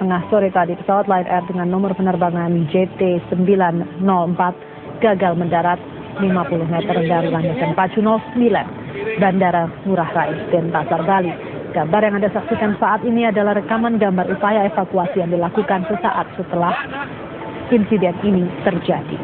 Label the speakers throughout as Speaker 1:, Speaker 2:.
Speaker 1: tengah sore tadi, pesawat Lion Air dengan nomor penerbangan JT904 gagal mendarat 50 meter dari landasan pacu 09 Bandara Ngurah Rai, Denpasar, Bali. Gambar yang Anda saksikan saat ini adalah rekaman gambar upaya evakuasi yang dilakukan sesaat setelah insiden ini terjadi.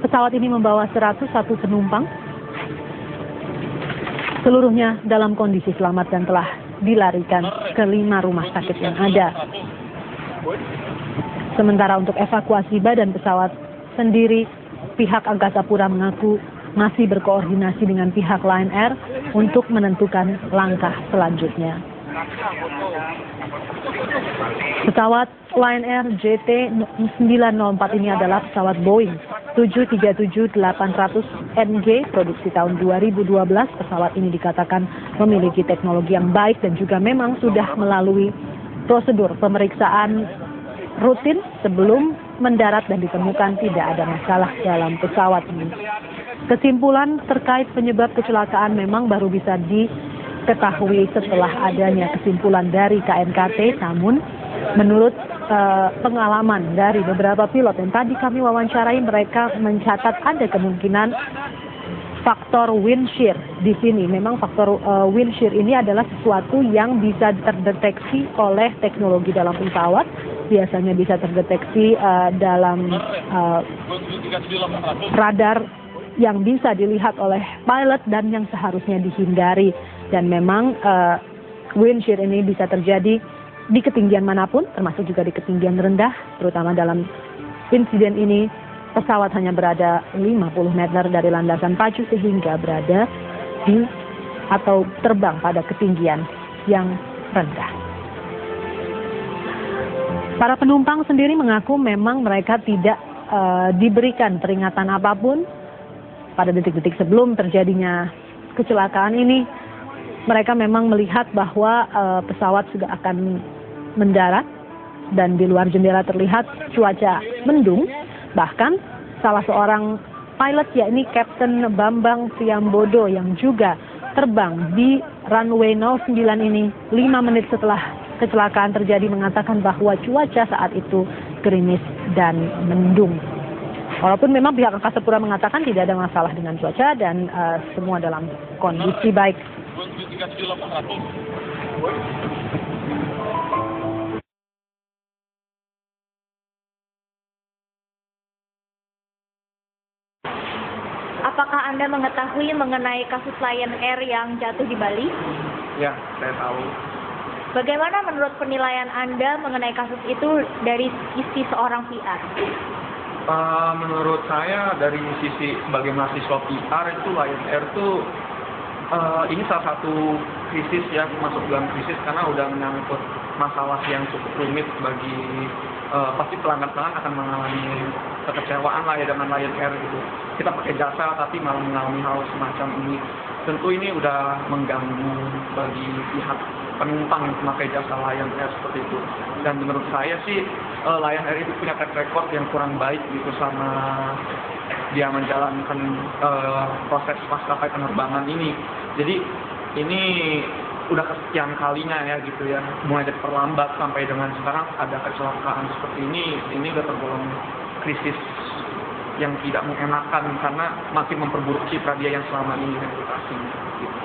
Speaker 1: Pesawat ini membawa 101 penumpang. Seluruhnya dalam kondisi selamat dan telah dilarikan ke 5 rumah sakit yang ada. Sementara untuk evakuasi badan pesawat sendiri, pihak Angkasa Pura mengaku masih berkoordinasi dengan pihak Lion Air untuk menentukan langkah selanjutnya. Pesawat Lion Air JT904 ini adalah pesawat Boeing 737-800NG produksi tahun 2012. Pesawat ini dikatakan memiliki teknologi yang baik dan juga memang sudah melalui prosedur pemeriksaan rutin sebelum mendarat dan ditemukan tidak ada masalah dalam pesawat ini. Kesimpulan terkait penyebab kecelakaan memang baru bisa diketahui setelah adanya kesimpulan dari KNKT, namun menurut pengalaman dari beberapa pilot yang tadi kami wawancarai, mereka mencatat ada kemungkinan faktor wind shear di sini. Memang faktor wind shear ini adalah sesuatu yang bisa terdeteksi oleh teknologi dalam pesawat. Biasanya bisa terdeteksi dalam radar yang bisa dilihat oleh pilot dan yang seharusnya dihindari. Dan memang wind shear ini bisa terjadi di ketinggian manapun, termasuk juga di ketinggian rendah, terutama dalam insiden ini pesawat hanya berada 50 meter dari landasan pacu sehingga berada di atau terbang pada ketinggian yang rendah. Para penumpang sendiri mengaku memang mereka tidak diberikan peringatan apapun pada detik-detik sebelum terjadinya kecelakaan ini. Mereka memang melihat bahwa pesawat sudah akan mendarat dan di luar jendela terlihat cuaca mendung. Bahkan salah seorang pilot, yakni Kapten Bambang Priambodo, yang juga terbang di runway 09 ini 5 menit setelah kecelakaan terjadi, mengatakan bahwa cuaca saat itu gerimis dan mendung. Walaupun memang pihak Angkasa Pura mengatakan tidak ada masalah dengan cuaca dan semua dalam kondisi baik.
Speaker 2: Apakah Anda mengetahui mengenai kasus Lion Air yang jatuh di Bali?
Speaker 3: Ya, saya tahu.
Speaker 2: Bagaimana menurut penilaian Anda mengenai kasus itu dari sisi seorang PR?
Speaker 3: Menurut saya dari sisi sebagai mahasiswa PR itu Lion Air itu ini salah satu krisis ya, masuk dalam krisis karena udah menyangkut masalah yang cukup rumit bagi pasti pelanggan-pelanggan akan mengalami kekecewaan lah ya dengan Lion Air gitu. Kita pakai jasa tapi malah mengalami hal semacam ini. Tentu ini udah mengganggu bagi pihak penumpang yang memakai jasa Lion Air seperti itu. Dan menurut saya sih Lion Air itu punya track record yang kurang baik gitu sama dia menjalankan proses maskapai penerbangan ini. Jadi ini udah kesekian kalinya ya gitu ya, mulai dari terlambat sampai dengan sekarang ada kecelakaan seperti ini udah tergolong krisis yang tidak mengenakan karena masih memperburuk citra dia yang selama ini reputasi. Gitu.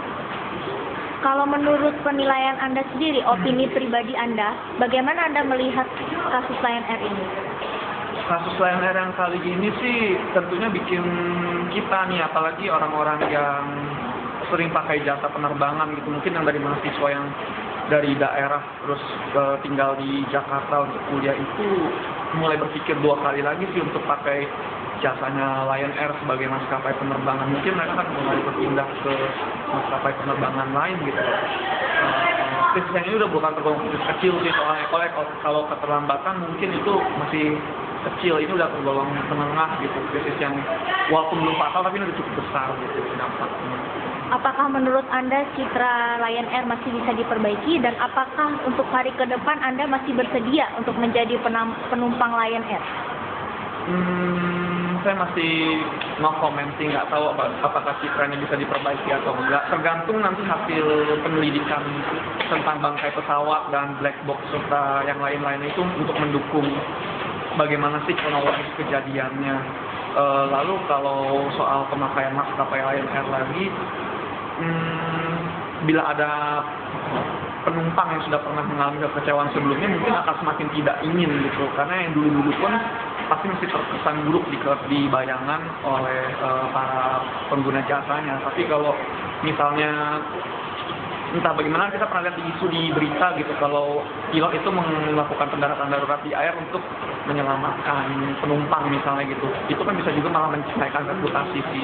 Speaker 2: Kalau menurut penilaian Anda sendiri, opini pribadi Anda, bagaimana Anda melihat kasus Lion Air ini?
Speaker 3: Kasus Lion Air yang kali ini sih tentunya bikin kita nih, apalagi orang-orang yang sering pakai jasa penerbangan gitu, mungkin yang dari mahasiswa yang dari daerah terus tinggal di Jakarta untuk kuliah itu mulai berpikir 2 kali lagi sih untuk pakai jasanya Lion Air sebagai maskapai penerbangan. Mungkin mereka kan mulai berpindah ke maskapai penerbangan lain gitu. Krisis ini udah bukan tergolong krisis kecil sih, soalnya kalau keterlambatan mungkin itu masih kecil, ini udah tergolong menengah gitu, krisis yang walaupun belum fatal tapi ini udah cukup besar gitu dampaknya.
Speaker 2: Apakah menurut Anda citra Lion Air masih bisa diperbaiki dan apakah untuk hari ke depan Anda masih bersedia untuk menjadi penumpang Lion Air?
Speaker 3: saya masih no commenting, nggak tahu apakah citranya bisa diperbaiki atau enggak. Tergantung nanti hasil penyelidikan tentang bangkai pesawat dan black box serta yang lain-lain itu untuk mendukung bagaimana sih kronologis kejadiannya. Lalu kalau soal pemakaian maskapai Lion Air lagi, bila ada penumpang yang sudah pernah mengalami kekecewaan sebelumnya mungkin akan semakin tidak ingin gitu, karena yang dulu-dulu pun pasti masih terkesan buruk di bayangan oleh para pengguna jasanya. Tapi kalau misalnya entah bagaimana, kita pernah lihat di isu di berita gitu, kalau pilot itu melakukan pendaratan darurat di air untuk menyelamatkan penumpang misalnya gitu, itu kan bisa juga malah menciptakan reputasi si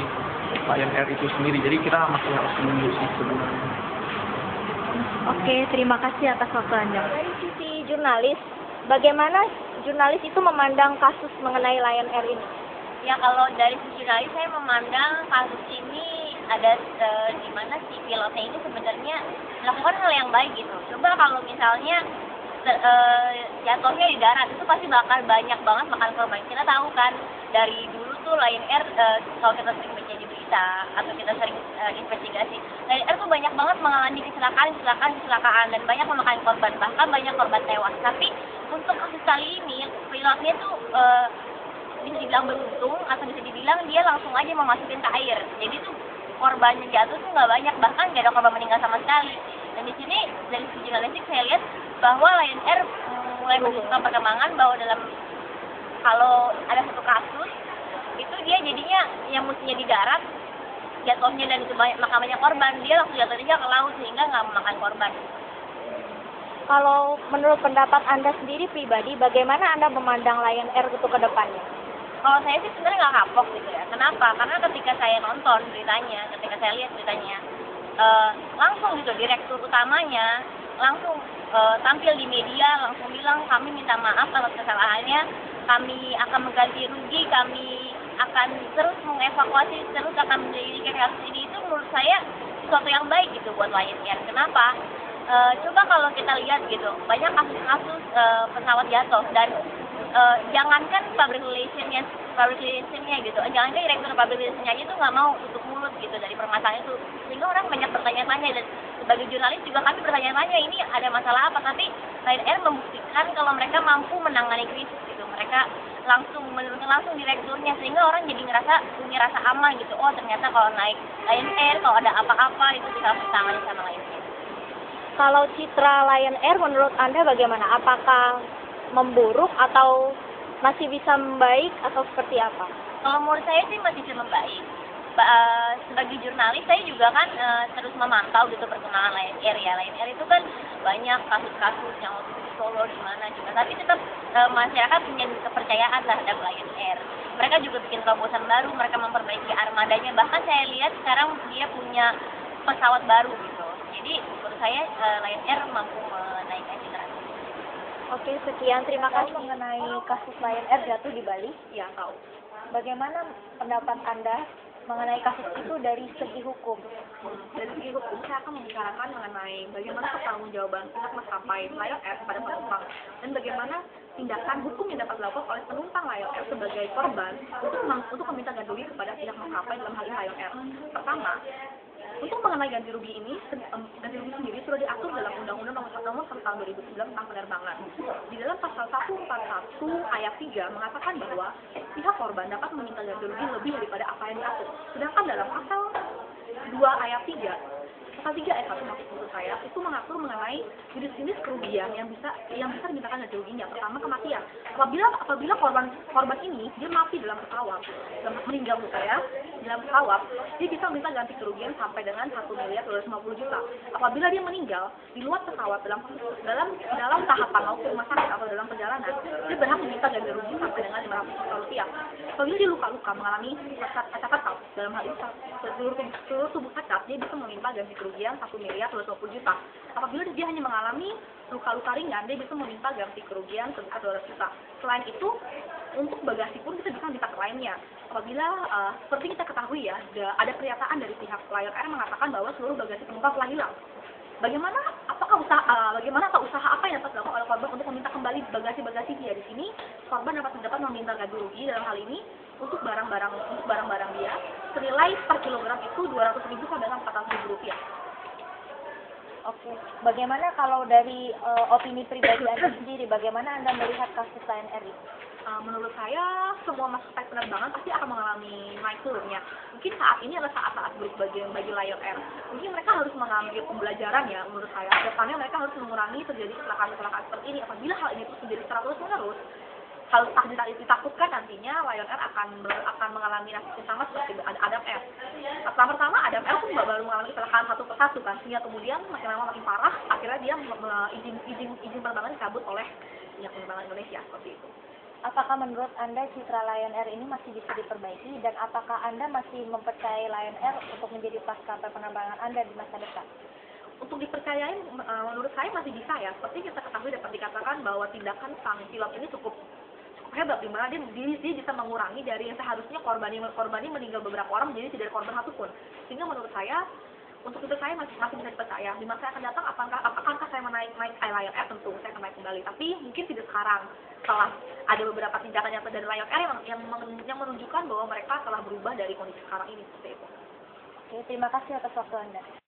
Speaker 3: Lion Air itu sendiri. Jadi kita masih harus menunggu sih sebenarnya.
Speaker 2: Oke, terima kasih atas waktu Anda. Dari sisi jurnalis, bagaimana jurnalis itu memandang kasus mengenai Lion Air ini?
Speaker 4: Ya, kalau dari sisi jurnalis saya memandang kasus ini ada di mana si pilotnya ini sebenarnya melakukan hal yang baik gitu. Coba kalau misalnya jatuhnya di darat itu pasti bakal banyak banget makan korban. Kita tahu kan dari dulu tuh Lion Air, kalau kita sering baca di berita atau kita sering investigasi, Lion Air tuh banyak banget mengalami kecelakaan dan banyak memakan korban, bahkan banyak korban tewas. Tapi untuk kasus kali ini pilotnya tuh bisa dibilang beruntung atau bisa dibilang dia langsung aja memasukin ke air. Jadi tuh korbannya jatuh tuh nggak banyak, bahkan nggak ada korban meninggal sama sekali. Dan di sini dari segi jurnalistik saya lihat bahwa Lion Air mulai menunjukkan perkembangan bahwa kalau ada satu kasus itu dia jadinya yang mestinya di darat jatuhnya dan itu banyak korban, dia langsung jatuh aja ke laut sehingga nggak memakan korban.
Speaker 2: Kalau menurut pendapat Anda sendiri pribadi, bagaimana Anda memandang Lion Air itu ke depannya?
Speaker 4: Kalau saya sih sebenarnya nggak kapok gitu ya. Kenapa? Karena ketika saya nonton beritanya, ketika saya lihat beritanya, langsung gitu direktur utamanya langsung tampil di media, langsung bilang kami minta maaf atas kesalahannya, kami akan mengganti rugi, kami akan terus mengevakuasi, terus akan menyelidiki kasus ini. Itu menurut saya sesuatu yang baik gitu buat Lion Air. Kenapa? Coba kalau kita lihat gitu, banyak kasus-kasus pesawat jatuh dan jangankan public relationnya gitu, jangankan direktur public relationnya aja tuh nggak mau tutup mulut gitu dari permasalahan itu, sehingga orang banyak bertanya-tanya. Dan sebagai jurnalis juga kami bertanya-tanya ini ada masalah apa, tapi Lion Air membuktikan kalau mereka mampu menangani krisis gitu. Mereka menurunkan langsung direkturnya, sehingga orang jadi punya rasa aman gitu. Oh ternyata kalau naik Lion Air kalau ada apa-apa itu bisa langsung ditangani sama Lion Air.
Speaker 2: Kalau citra Lion Air menurut Anda bagaimana? Apakah memburuk atau masih bisa membaik atau seperti apa?
Speaker 4: Kalau menurut saya sih masih bisa membaik. Sebagai jurnalis saya juga kan terus memantau gitu perkembangan Lion Air ya. Lion Air itu kan banyak kasus-kasus yang waktu di Solo di mana juga, tapi tetap masyarakat punya kepercayaan terhadap Lion Air. Mereka juga bikin terobosan baru, mereka memperbaiki armadanya. Bahkan saya lihat sekarang dia punya pesawat baru gitu. Jadi menurut saya Lion Air mampu menaikkan citra.
Speaker 2: Oke, sekian. Terima kasih mengenai kasus Lion Air jatuh di Bali.
Speaker 1: Ya, tahu.
Speaker 2: Bagaimana pendapat Anda mengenai kasus itu dari segi hukum?
Speaker 1: Dari segi hukum, saya akan membicarakan mengenai bagaimana pertanggungjawaban pihak maskapai Lion Air pada penumpang dan bagaimana tindakan hukum yang dapat dilakukan oleh penumpang Lion Air sebagai korban untuk meminta ganti rugi kepada pihak maskapai dalam hal ini Lion Air. Pertama, untuk mengenai ganti rugi ini, ganti rugi sendiri sudah diatur dalam Undang-Undang Nomor 1 Tahun 2009 tentang penerbangan. Di dalam pasal 141 ayat 3 mengatakan bahwa pihak korban dapat meminta ganti rugi lebih daripada apa yang diatur. Sedangkan dalam pasal 2 ayat 3, pasal 3 ayat 1 maksud saya, itu mengatur mengenai jenis-jenis kerugian yang bisa dimintakan ganti ruginya. Pertama, kematian. Apabila korban ini dia mati dalam pesawat, meninggal dalam pesawat, dia bisa meminta ganti kerugian sampai dengan 1.250.000.000. Apabila dia meninggal di luar pesawat dalam tahapan mau ke rumah sakit atau dalam perjalanan, dia berhak meminta ganti rugi sampai dengan 500.000 rupiah. Apabila dia luka-luka mengalami cacat dalam hal ini seluruh tubuh cacat, dia bisa meminta ganti kerugian 1.250.000.000. Apabila dia hanya mengalami luka-luka ringan, dia bisa meminta ganti kerugian sebesar 200 juta. Selain itu, untuk bagasi pun bisa minta ke lainnya. Apabila seperti kita ketahui ya, ada pernyataan dari pihak Lion Air mengatakan bahwa seluruh bagasi penumpang telah hilang. Bagaimana usaha apa yang dapat dilakukan oleh korban untuk meminta kembali bagasi-bagasi dia? Di sini korban dapat meminta ganti rugi dalam hal ini
Speaker 2: untuk barang-barang dia senilai per kilogram itu 200.000 sampai dengan 400.000 rupiah.
Speaker 4: Oke, bagaimana kalau dari opini pribadi Anda sendiri, bagaimana Anda melihat kasus Lion Air ini?
Speaker 2: Menurut saya semua maskapai penerbangan pasti akan mengalami naik turunnya. Mungkin saat ini adalah saat-saat buruk bagi Lion Air. Mungkin mereka harus mengambil pembelajaran ya menurut saya. Depannya mereka harus mengurangi terjadi kecelakaan-kecelakaan seperti ini. Apabila hal ini terus terjadi terus-menerus, hal ditakutkan nantinya Lion Air akan mengalami nasib yang sama seperti Adam Air. Pertama Adam Air pun baru mengalami kecelakaan satu persatu kan, sehingga kemudian makin lama makin parah. Akhirnya dia izin penerbangan dicabut oleh pihak penerbangan Indonesia seperti itu.
Speaker 4: Apakah menurut Anda citra Lion Air ini masih bisa diperbaiki dan apakah Anda masih mempercayai Lion Air untuk menjadi maskapai penerbangan Anda di masa depan?
Speaker 2: Untuk dipercayai, menurut saya masih bisa ya. Seperti kita ketahui dapat dikatakan bahwa tindakan sang pilot ini cukup hebat, di mana dia bisa mengurangi dari yang seharusnya korban meninggal beberapa orang menjadi tidak ada korban satupun. Sehingga menurut saya, untuk itu saya masih bisa dipercaya. Di masa yang akan datang, apakah saya menaik Lion Air? Tentu saya akan naik kembali, tapi mungkin tidak sekarang. Setelah ada beberapa tindakan nyata dari Lion Air yang menunjukkan bahwa mereka telah berubah dari kondisi sekarang ini seperti itu.
Speaker 4: Oke, terima kasih atas waktu Anda.